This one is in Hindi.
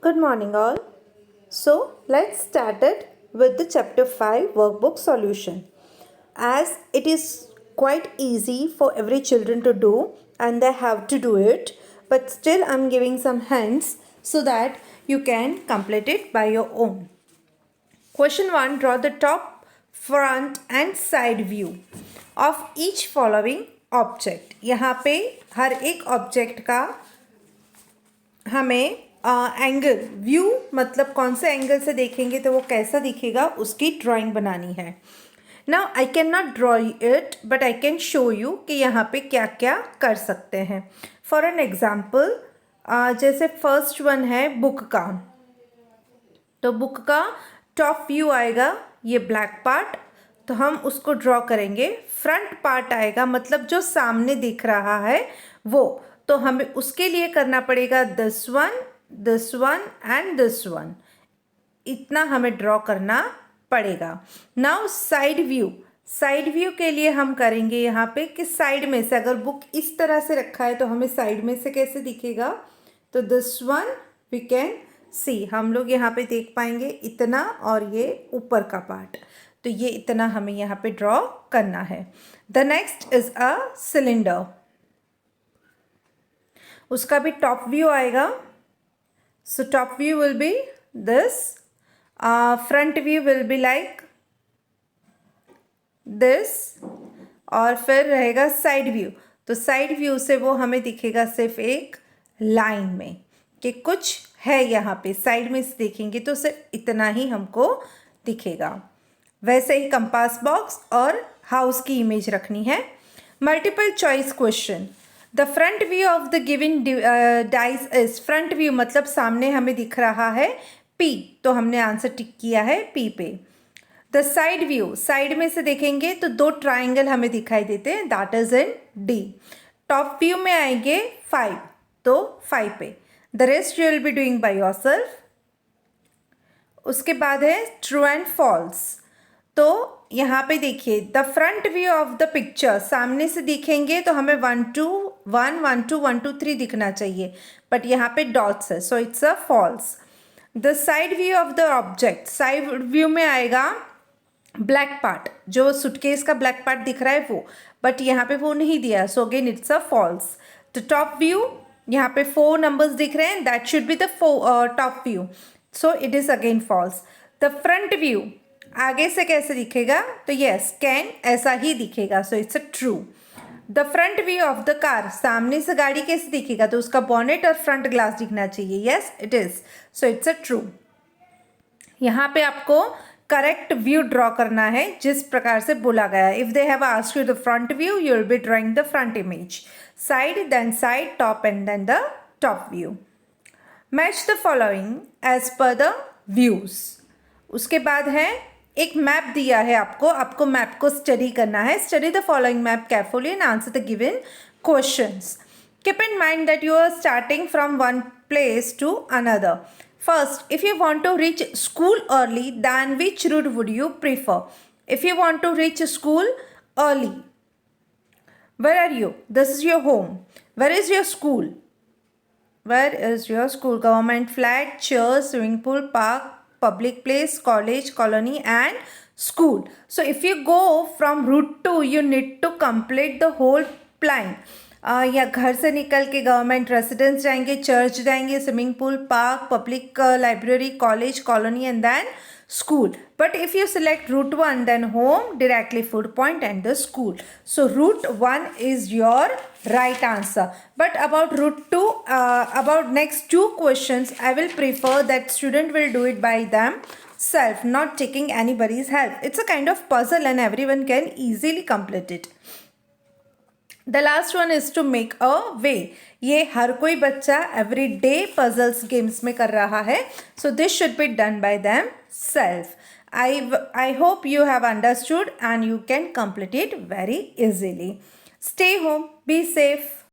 Good morning, all. So, let's start it with the chapter 5 workbook solution. As it is quite easy for every children to do and they have to do it, but still I'm giving some hints so that you can complete it by your own. Question 1, draw the top, front and side view of each following object. यहाँ पे हर एक ऑब्जेक्ट का हमें एंगल व्यू मतलब कौन से एंगल से देखेंगे तो वो कैसा दिखेगा उसकी ड्राइंग बनानी है. Now I can not draw it but I can show you कि यहाँ पे क्या क्या कर सकते हैं. फॉर एन एग्जाम्पल जैसे फर्स्ट वन है बुक का, तो बुक का टॉप व्यू आएगा ये ब्लैक पार्ट, तो हम उसको ड्रॉ करेंगे. फ्रंट पार्ट आएगा मतलब जो सामने दिख रहा है वो, तो हमें उसके लिए करना पड़ेगा this one and this one, इतना हमें ड्रॉ करना पड़ेगा. नाउ साइड व्यू के लिए हम करेंगे यहाँ पे कि साइड में से अगर बुक इस तरह से रखा है तो हमें साइड में से कैसे दिखेगा, तो this one we can see, हम लोग यहाँ पे देख पाएंगे इतना और ये ऊपर का पार्ट, तो ये इतना हमें यहाँ पे ड्रॉ करना है. The next is a cylinder, उसका भी टॉप व्यू आएगा. So top view will be this, front view will be like this, और फिर रहेगा साइड व्यू. तो साइड व्यू से वो हमें दिखेगा सिर्फ एक लाइन में कि कुछ है यहाँ पे, साइड में से देखेंगे तो सिर्फ इतना ही हमको दिखेगा. वैसे ही कंपास बॉक्स और हाउस की इमेज रखनी है. Multiple choice question, the front view of the given dice is, front view मतलब सामने हमें दिख रहा है P, तो हमने आंसर टिक किया है P पे. द साइड व्यू, साइड में से देखेंगे तो दो ट्राइंगल हमें दिखाई देते हैं, that is in D. Top view में आएंगे 5, तो 5 पे. The rest you will be doing by yourself. उसके बाद है ट्रू एंड फॉल्स, तो यहाँ पे देखिए the front view of the picture, सामने से दिखेंगे तो हमें 1 2 1 1 2 1 2 3 दिखना चाहिए, बट यहाँ पे डॉट्स है, so it's a false. The side view of the object, side view में आएगा ब्लैक पार्ट, जो सुटकेस का ब्लैक पार्ट दिख रहा है वो, बट यहाँ पे वो नहीं दिया, so again it's a false. The top view, यहाँ पे 4 नंबर्स दिख रहे हैं, that should be the top view, so it is again false. The front view आगे से कैसे दिखेगा, तो यस कैन ऐसा ही दिखेगा, सो it's a true. The front view of the car, सामने से गाड़ी कैसे दिखेगा, तो उसका बॉनेट और फ्रंट ग्लास दिखना चाहिए, yes it is, so it's a true. यहाँ पे आपको करेक्ट व्यू ड्रॉ करना है जिस प्रकार से बोला गया है. If they have asked you the front view, you will be drawing the front image, side then side, top and then the top view. Match the following as per the views. उसके बाद है एक मैप दिया है आपको मैप को स्टडी करना है. Study the following map carefully and answer the given questions. Keep in mind that you are starting from one place to another. First, if you want to reach school early, then which route would you prefer? If you want to reach school early, where are you? This is your home. Where is your school? Where is your school? Government flat, chairs, swimming pool, park, public place, college, colony and school. So if you go from route 2, you need to complete the whole plan. या घर से निकल के गवर्नमेंट रेसिडेंस जाएंगे, चर्च जाएंगे, swimming pool, park, public library, college, colony and then school. But if you select route 1, then home, directly food point and the school. So route 1 is your right answer. But about route 2, about next 2 questions, I will prefer that student will do it by themselves, not taking anybody's help. It's a kind of puzzle and everyone can easily complete it. The last one is to make a way. ये हर कोई बच्चा every day puzzles games में कर रहा है, so this should be done by themselves. I hope you have understood and you can complete it very easily. Stay home, be safe.